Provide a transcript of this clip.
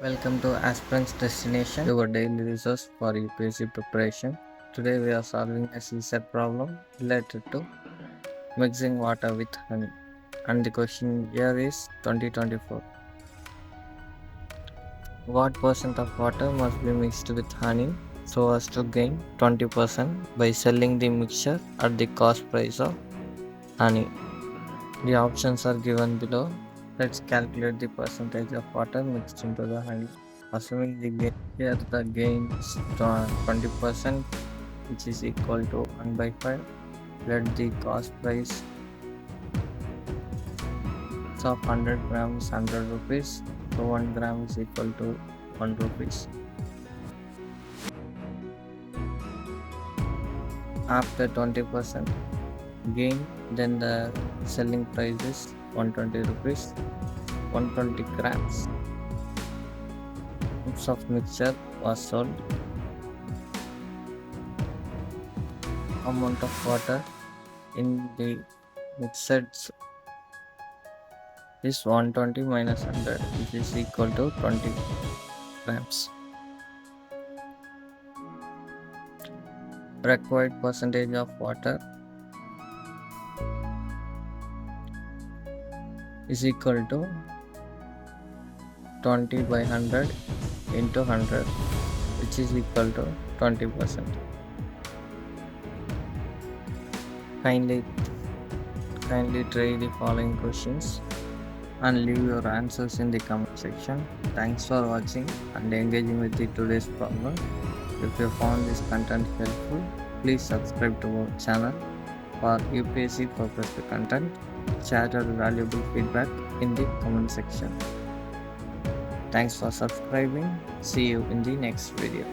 Welcome to Aspirant's Destination, your daily resource for UPSC preparation. Today we are solving a CSAT problem related to mixing water with honey. And the question here is 2024. What percent of water must be mixed with honey so as to gain 20% by selling the mixture at the cost price of honey? The options are given below. Let's calculate the percentage of water mixed into the honey. Assuming the gain here, the gain is 20%, which is equal to 1 by 5. Let the cost price of 100 grams is 100 rupees. So 1 gram is equal to 1 rupees. After 20% gain, then the selling price is 120 rupees. 120 grams of mixture was sold. Amount of water in the mixed is 120 minus 100, which is equal to 20 grams. Required percentage of water is equal to 20 by 100 into 100, which is equal to 20%. Kindly try the following questions and leave your answers in the comment section. Thanks for watching and engaging with today's problem. If you found this content helpful, please subscribe to our channel for UPSC focused content. Share your valuable feedback in the comment section. Thanks for subscribing. See you in the next video.